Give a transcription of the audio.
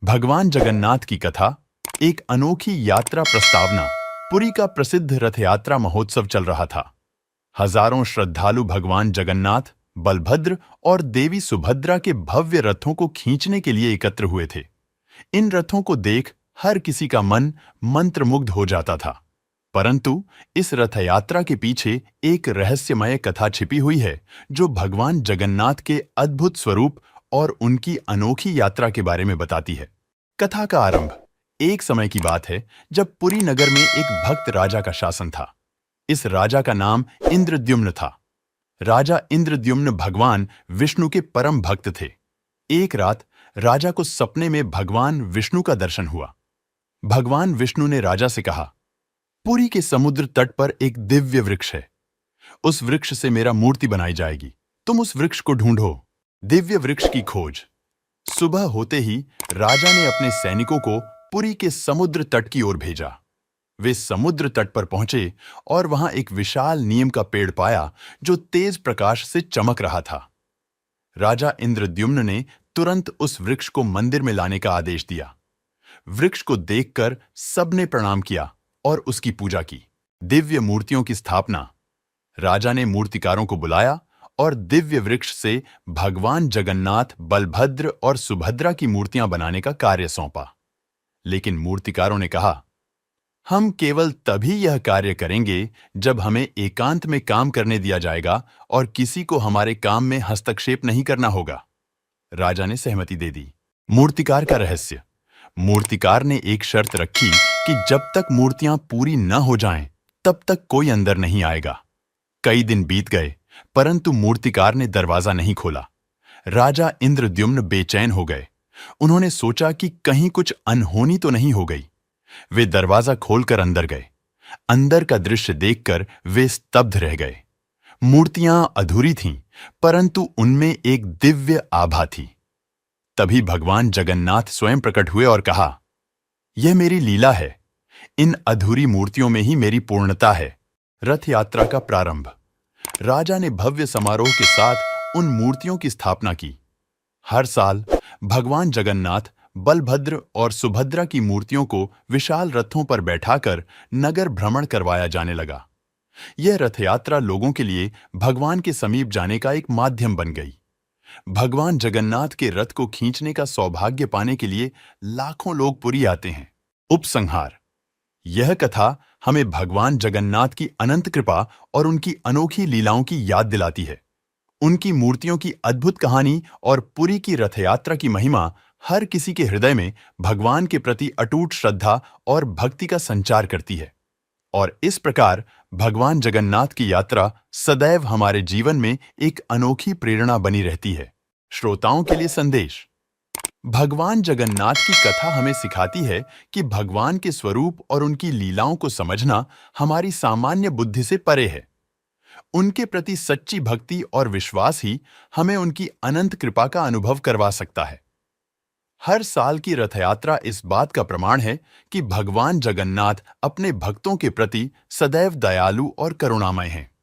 भगवान जगन्नाथ की कथा एक अनोखी यात्रा प्रस्तावना। पुरी का प्रसिद्ध रथ यात्रा महोत्सव चल रहा था। हजारों श्रद्धालु भगवान जगन्नाथ, बलभद्र और देवी सुभद्रा के भव्य रथों को खींचने के लिए एकत्र हुए थे। इन रथों को देख हर किसी का मन मंत्रमुग्ध हो जाता था। परंतु इस रथ यात्रा के पीछे एक रहस्यमय कथा छिपी हुई है, जो भगवान जगन्नाथ के अद्भुत स्वरूप और उनकी अनोखी यात्रा के बारे में बताती है। कथा का आरंभ एक समय की बात है, जब पुरी नगर में एक भक्त राजा का शासन था। इस राजा का नाम इंद्रद्युम्न था। राजा इंद्रद्युम्न भगवान विष्णु के परम भक्त थे। एक रात राजा को सपने में भगवान विष्णु का दर्शन हुआ। भगवान विष्णु ने राजा से कहा, पुरी के समुद्र तट पर एक दिव्य वृक्ष है। उस वृक्ष से मेरा मूर्ति बनाई जाएगी। तुम उस वृक्ष को ढूंढो। दिव्य वृक्ष की खोज। सुबह होते ही राजा ने अपने सैनिकों को पुरी के समुद्र तट की ओर भेजा। वे समुद्र तट पर पहुंचे और वहां एक विशाल नीम का पेड़ पाया, जो तेज प्रकाश से चमक रहा था। राजा इंद्रद्युम्न ने तुरंत उस वृक्ष को मंदिर में लाने का आदेश दिया। वृक्ष को देखकर सबने प्रणाम किया और उसकी पूजा की। दिव्य मूर्तियों की स्थापना। राजा ने मूर्तिकारों को बुलाया और दिव्य वृक्ष से भगवान जगन्नाथ, बलभद्र और सुभद्रा की मूर्तियां बनाने का कार्य सौंपा। लेकिन मूर्तिकारों ने कहा, हम केवल तभी यह कार्य करेंगे जब हमें एकांत में काम करने दिया जाएगा और किसी को हमारे काम में हस्तक्षेप नहीं करना होगा। राजा ने सहमति दे दी। मूर्तिकार का रहस्य। मूर्तिकार ने एक शर्त रखी कि जब तक मूर्तियां पूरी न हो जाएं, तब तक कोई अंदर नहीं आएगा। कई दिन बीत गए, परंतु मूर्तिकार ने दरवाजा नहीं खोला। राजा इंद्रद्युम्न बेचैन हो गए। उन्होंने सोचा कि कहीं कुछ अनहोनी तो नहीं हो गई। वे दरवाजा खोलकर अंदर गए। अंदर का दृश्य देखकर वे स्तब्ध रह गए। मूर्तियां अधूरी थीं, परंतु उनमें एक दिव्य आभा थी। तभी भगवान जगन्नाथ स्वयं प्रकट हुए और कहा, यह मेरी लीला है। इन अधूरी मूर्तियों में ही मेरी पूर्णता है। रथ यात्रा का प्रारंभ। राजा ने भव्य समारोह के साथ उन मूर्तियों की स्थापना की। हर साल भगवान जगन्नाथ, बलभद्र और सुभद्रा की मूर्तियों को विशाल रथों पर बैठाकर नगर भ्रमण करवाया जाने लगा। यह रथ यात्रा लोगों के लिए भगवान के समीप जाने का एक माध्यम बन गई। भगवान जगन्नाथ के रथ को खींचने का सौभाग्य पाने के लिए लाखों लोग पुरी आते हैं। उपसंहार। यह कथा हमें भगवान जगन्नाथ की अनंत कृपा और उनकी अनोखी लीलाओं की याद दिलाती है। उनकी मूर्तियों की अद्भुत कहानी और पुरी की रथ यात्रा की महिमा हर किसी के हृदय में भगवान के प्रति अटूट श्रद्धा और भक्ति का संचार करती है। और इस प्रकार भगवान जगन्नाथ की यात्रा सदैव हमारे जीवन में एक अनोखी प्रेरणा बनी रहती है। श्रोताओं के लिए संदेश। भगवान जगन्नाथ की कथा हमें सिखाती है कि भगवान के स्वरूप और उनकी लीलाओं को समझना हमारी सामान्य बुद्धि से परे है। उनके प्रति सच्ची भक्ति और विश्वास ही हमें उनकी अनंत कृपा का अनुभव करवा सकता है। हर साल की रथ यात्रा इस बात का प्रमाण है कि भगवान जगन्नाथ अपने भक्तों के प्रति सदैव दयालु और करुणामय हैं।